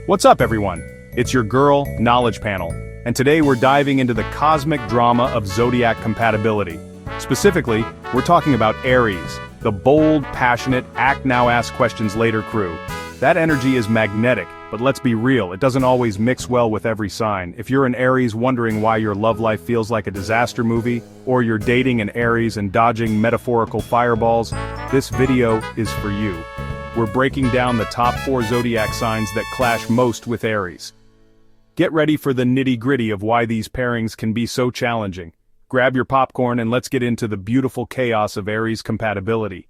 What's up, everyone? It's your girl, Knowledge Panel, and today we're diving into the cosmic drama of Zodiac compatibility. Specifically, we're talking about Aries, the bold, passionate, act now ask questions later crew. That energy is magnetic, but let's be real, it doesn't always mix well with every sign. If you're an Aries wondering why your love life feels like a disaster movie, or you're dating an Aries and dodging metaphorical fireballs, this video is for you. We're breaking down the top 4 zodiac signs that clash most with Aries. Get ready for the nitty-gritty of why these pairings can be so challenging. Grab your popcorn and let's get into the beautiful chaos of Aries compatibility.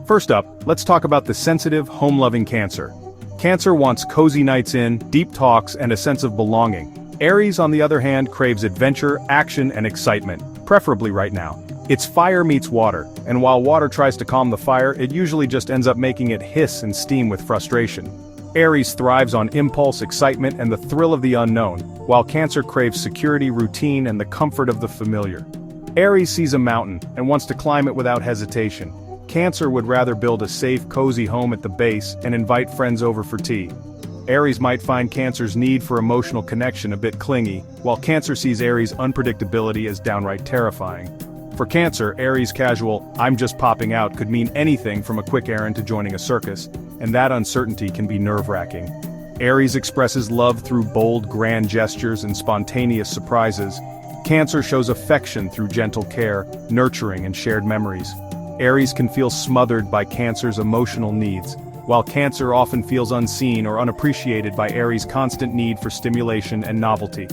First up, let's talk about the sensitive, home-loving Cancer. Cancer wants cozy nights in, deep talks, and a sense of belonging. Aries, on the other hand, craves adventure, action, and excitement, preferably right now. It's fire meets water, and while water tries to calm the fire, it usually just ends up making it hiss and steam with frustration. Aries thrives on impulse, excitement, and the thrill of the unknown, while Cancer craves security, routine, and the comfort of the familiar. Aries sees a mountain and wants to climb it without hesitation. Cancer would rather build a safe, cozy home at the base and invite friends over for tea. Aries might find Cancer's need for emotional connection a bit clingy, while Cancer sees Aries' unpredictability as downright terrifying. For Cancer, Aries' casual, "I'm just popping out" could mean anything from a quick errand to joining a circus, and that uncertainty can be nerve-wracking. Aries expresses love through bold, grand gestures and spontaneous surprises. Cancer shows affection through gentle care, nurturing, and shared memories. Aries can feel smothered by Cancer's emotional needs, while Cancer often feels unseen or unappreciated by Aries' constant need for stimulation and novelty.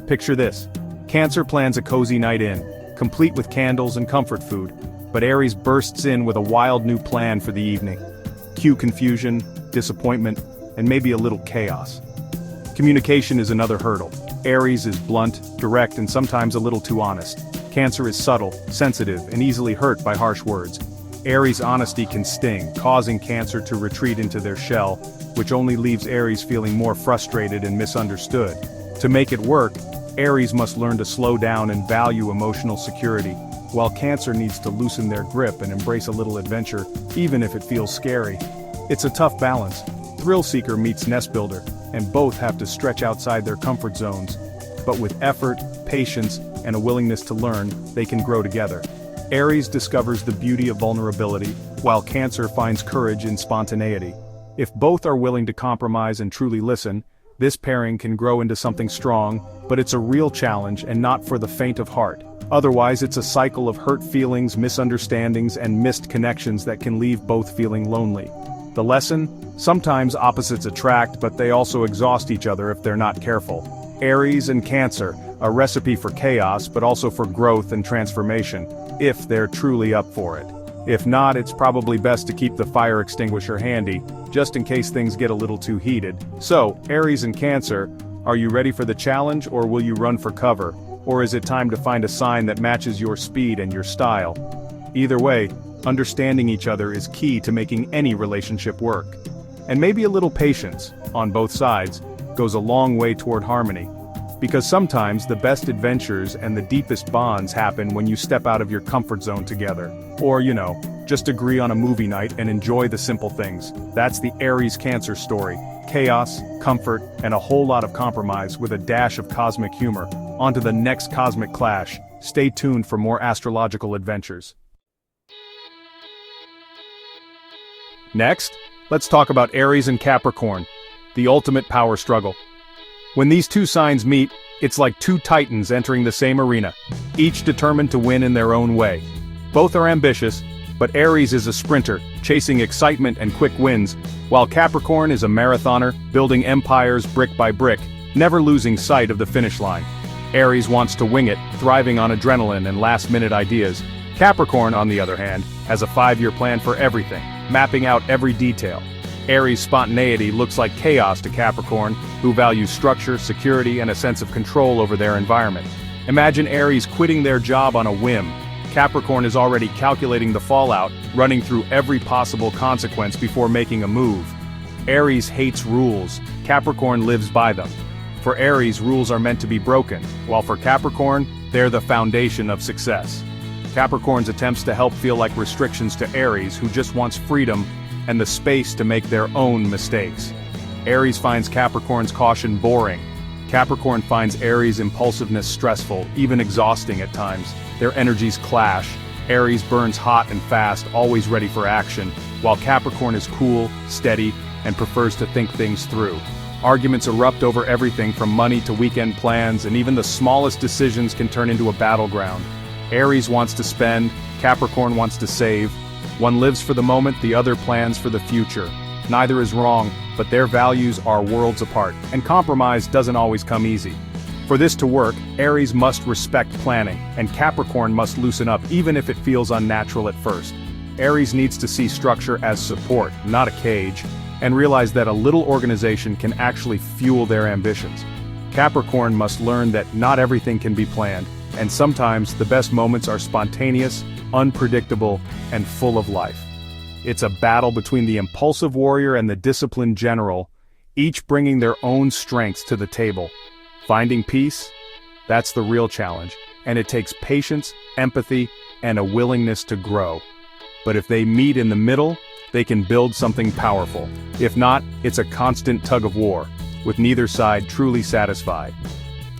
Picture this. Cancer plans a cozy night in, complete with candles and comfort food, but Aries bursts in with a wild new plan for the evening. Cue confusion, disappointment, and maybe a little chaos. Communication is another hurdle. Aries is blunt, direct, and sometimes a little too honest. Cancer is subtle, sensitive, and easily hurt by harsh words. Aries' honesty can sting, causing Cancer to retreat into their shell, which only leaves Aries feeling more frustrated and misunderstood. To make it work, Aries must learn to slow down and value emotional security, while Cancer needs to loosen their grip and embrace a little adventure, even if it feels scary. It's a tough balance. Thrill seeker meets nest builder, and both have to stretch outside their comfort zones. But with effort, patience, and a willingness to learn, they can grow together. Aries discovers the beauty of vulnerability, while Cancer finds courage in spontaneity. If both are willing to compromise and truly listen, this pairing can grow into something strong, but it's a real challenge and not for the faint of heart. Otherwise, it's a cycle of hurt feelings, misunderstandings, and missed connections that can leave both feeling lonely. The lesson? Sometimes opposites attract, but they also exhaust each other if they're not careful. Aries and Cancer, a recipe for chaos but also for growth and transformation, if they're truly up for it. If not, it's probably best to keep the fire extinguisher handy, just in case things get a little too heated. So, Aries and Cancer, are you ready for the challenge, or will you run for cover? Or is it time to find a sign that matches your speed and your style? Either way, understanding each other is key to making any relationship work. And maybe a little patience, on both sides, goes a long way toward harmony. Because sometimes the best adventures and the deepest bonds happen when you step out of your comfort zone together. Or, just agree on a movie night and enjoy the simple things. That's the Aries-Cancer story. Chaos, comfort, and a whole lot of compromise with a dash of cosmic humor. On to the next cosmic clash. Stay tuned for more astrological adventures. Next, let's talk about Aries and Capricorn, the ultimate power struggle. When these two signs meet, it's like two titans entering the same arena, each determined to win in their own way. Both are ambitious, but Aries is a sprinter, chasing excitement and quick wins, while Capricorn is a marathoner, building empires brick by brick, never losing sight of the finish line. Aries wants to wing it, thriving on adrenaline and last-minute ideas. Capricorn, on the other hand, has a 5-year plan for everything, mapping out every detail. Aries' spontaneity looks like chaos to Capricorn, who values structure, security, and a sense of control over their environment. Imagine Aries quitting their job on a whim. Capricorn is already calculating the fallout, running through every possible consequence before making a move. Aries hates rules. Capricorn lives by them. For Aries, rules are meant to be broken, while for Capricorn, they're the foundation of success. Capricorn's attempts to help feel like restrictions to Aries, who just wants freedom, and the space to make their own mistakes. Aries finds Capricorn's caution boring. Capricorn finds Aries' impulsiveness stressful, even exhausting at times. Their energies clash. Aries burns hot and fast, always ready for action, while Capricorn is cool, steady, and prefers to think things through. Arguments erupt over everything from money to weekend plans, and even the smallest decisions can turn into a battleground. Aries wants to spend, Capricorn wants to save. One lives for the moment, the other plans for the future. Neither is wrong, but their values are worlds apart, and compromise doesn't always come easy. For this to work, Aries must respect planning, and Capricorn must loosen up even if it feels unnatural at first. Aries needs to see structure as support, not a cage, and realize that a little organization can actually fuel their ambitions. Capricorn must learn that not everything can be planned, and sometimes the best moments are spontaneous, unpredictable, and full of life. It's a battle between the impulsive warrior and the disciplined general, each bringing their own strengths to the table. Finding peace? That's the real challenge, and it takes patience, empathy, and a willingness to grow. But if they meet in the middle, they can build something powerful. If not, it's a constant tug of war, with neither side truly satisfied.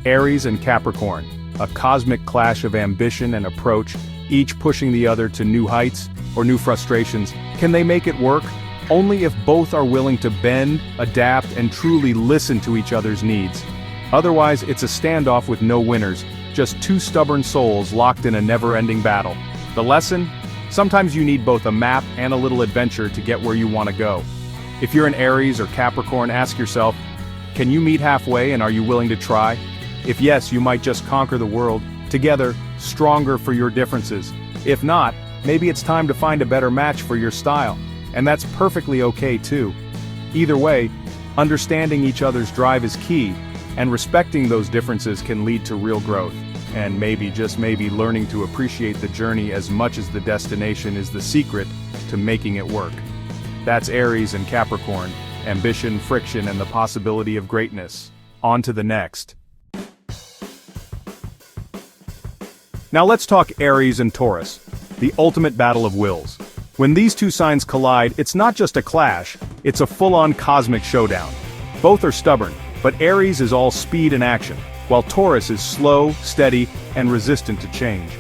Aries and Capricorn, a cosmic clash of ambition and approach, each pushing the other to new heights or new frustrations. Can they make it work? Only if both are willing to bend, adapt, and truly listen to each other's needs. Otherwise, it's a standoff with no winners, just two stubborn souls locked in a never-ending battle. The lesson? Sometimes you need both a map and a little adventure to get where you want to go. If you're an Aries or Capricorn, ask yourself, can you meet halfway and are you willing to try? If yes, you might just conquer the world, together, stronger for your differences. If not, maybe it's time to find a better match for your style. And that's perfectly okay too. Either way, understanding each other's drive is key, and respecting those differences can lead to real growth. And maybe, just maybe, learning to appreciate the journey as much as the destination is the secret to making it work. That's Aries and Capricorn, ambition, friction, and the possibility of greatness. On to the next. Now let's talk Aries and Taurus, the ultimate battle of wills. When these two signs collide, it's not just a clash, it's a full-on cosmic showdown. Both are stubborn, but Aries is all speed and action, while Taurus is slow, steady, and resistant to change.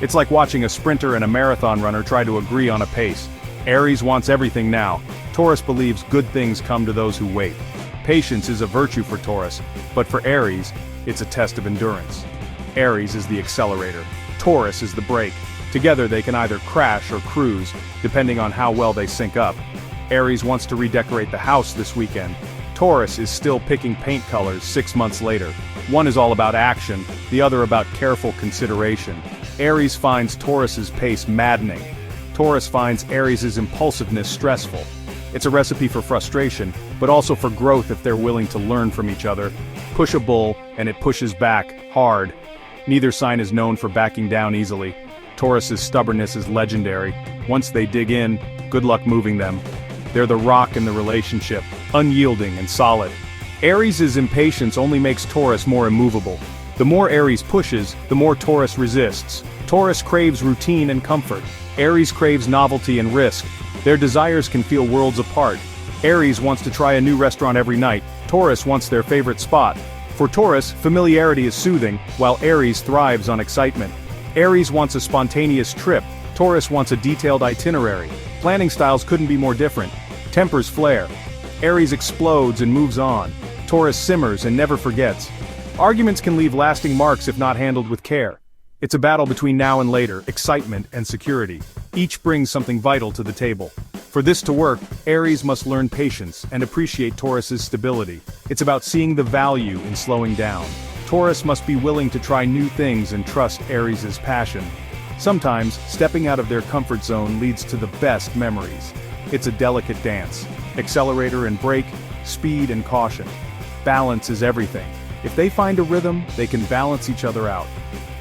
It's like watching a sprinter and a marathon runner try to agree on a pace. Aries wants everything now. Taurus believes good things come to those who wait. Patience is a virtue for Taurus, but for Aries, it's a test of endurance. Aries is the accelerator. Taurus is the brake. Together they can either crash or cruise, depending on how well they sync up. Aries wants to redecorate the house this weekend. Taurus is still picking paint colors 6 months later. One is all about action, the other about careful consideration. Aries finds Taurus's pace maddening. Taurus finds Aries' impulsiveness stressful. It's a recipe for frustration, but also for growth if they're willing to learn from each other. Push a bull, and it pushes back, hard. Neither sign is known for backing down easily. Taurus's stubbornness is legendary. Once they dig in, good luck moving them. They're the rock in the relationship, unyielding and solid. Aries' impatience only makes Taurus more immovable. The more Aries pushes, the more Taurus resists. Taurus craves routine and comfort. Aries craves novelty and risk. Their desires can feel worlds apart. Aries wants to try a new restaurant every night. Taurus wants their favorite spot. For Taurus, familiarity is soothing, while Aries thrives on excitement. Aries wants a spontaneous trip. Taurus wants a detailed itinerary. Planning styles couldn't be more different. Tempers flare. Aries explodes and moves on. Taurus simmers and never forgets. Arguments can leave lasting marks if not handled with care. It's a battle between now and later, excitement and security. Each brings something vital to the table. For this to work, Aries must learn patience and appreciate Taurus's stability. It's about seeing the value in slowing down. Taurus must be willing to try new things and trust Aries' passion. Sometimes, stepping out of their comfort zone leads to the best memories. It's a delicate dance. Accelerator and brake, speed and caution. Balance is everything. If they find a rhythm, they can balance each other out.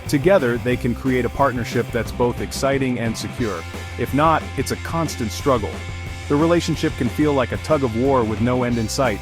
Together, they can create a partnership that's both exciting and secure. If not, it's a constant struggle. The relationship can feel like a tug of war with no end in sight.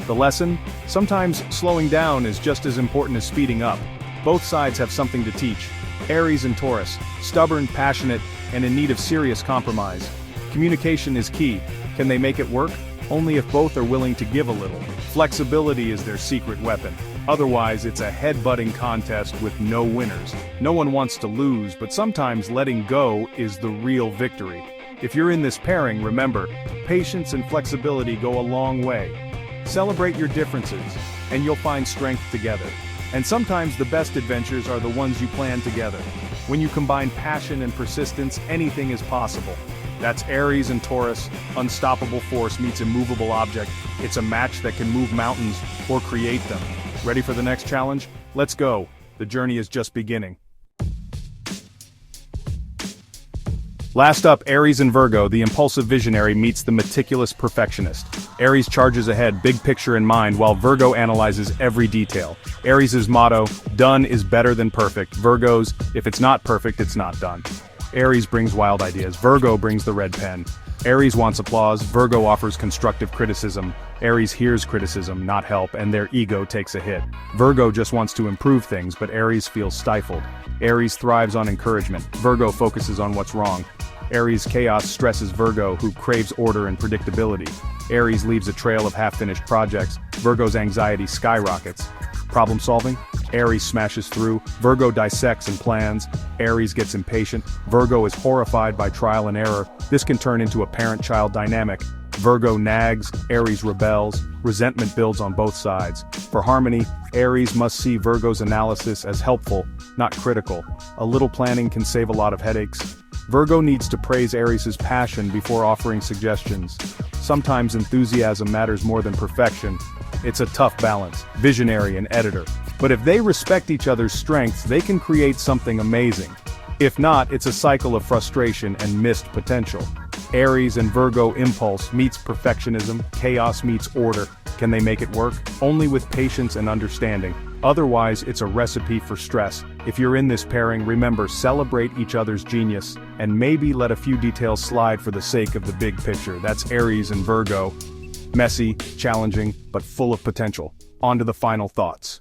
The lesson? Sometimes slowing down is just as important as speeding up. Both sides have something to teach. Aries and Taurus, stubborn, passionate, and in need of serious compromise. Communication is key. Can they make it work? Only if both are willing to give a little. Flexibility is their secret weapon. Otherwise, it's a head-butting contest with no winners. No one wants to lose, but sometimes letting go is the real victory. If you're in this pairing, remember, patience and flexibility go a long way. Celebrate your differences, and you'll find strength together. And sometimes the best adventures are the ones you plan together. When you combine passion and persistence, anything is possible. That's Aries and Taurus, unstoppable force meets immovable object. It's a match that can move mountains or create them. Ready for the next challenge? Let's go. The journey is just beginning. Last up, Aries and Virgo, the impulsive visionary meets the meticulous perfectionist. Aries charges ahead, big picture in mind, while Virgo analyzes every detail. Aries' motto, done is better than perfect. Virgo's, if it's not perfect, it's not done. Aries brings wild ideas, Virgo brings the red pen. Aries wants applause, Virgo offers constructive criticism. Aries hears criticism, not help, and their ego takes a hit. Virgo just wants to improve things, but Aries feels stifled. Aries thrives on encouragement, Virgo focuses on what's wrong. Aries' chaos stresses Virgo, who craves order and predictability. Aries leaves a trail of half-finished projects, Virgo's anxiety skyrockets. Problem solving? Aries smashes through, Virgo dissects and plans. Aries gets impatient, Virgo is horrified by trial and error. This can turn into a parent-child dynamic. Virgo nags, Aries rebels, resentment builds on both sides. For harmony, Aries must see Virgo's analysis as helpful, not critical. A little planning can save a lot of headaches. Virgo needs to praise Aries' passion before offering suggestions. Sometimes enthusiasm matters more than perfection. It's a tough balance, visionary and editor. But if they respect each other's strengths, they can create something amazing. If not, it's a cycle of frustration and missed potential. Aries and Virgo impulse meets perfectionism, chaos meets order. Can they make it work? Only with patience and understanding. Otherwise, it's a recipe for stress. If you're in this pairing, remember, celebrate each other's genius, and maybe let a few details slide for the sake of the big picture. That's Aries and Virgo. Messy, challenging, but full of potential. On to the final thoughts.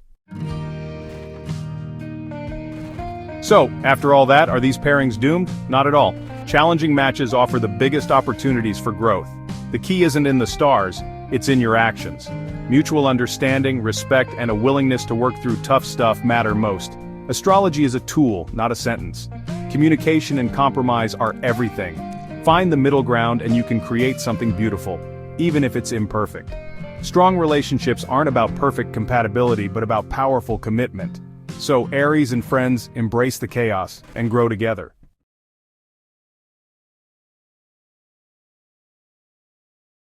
So, after all that, are these pairings doomed? Not at all. Challenging matches offer the biggest opportunities for growth. The key isn't in the stars, it's in your actions. Mutual understanding, respect, and a willingness to work through tough stuff matter most. Astrology is a tool, not a sentence. Communication and compromise are everything. Find the middle ground and you can create something beautiful, even if it's imperfect. Strong relationships aren't about perfect compatibility but about powerful commitment. So Aries and friends, embrace the chaos and grow together.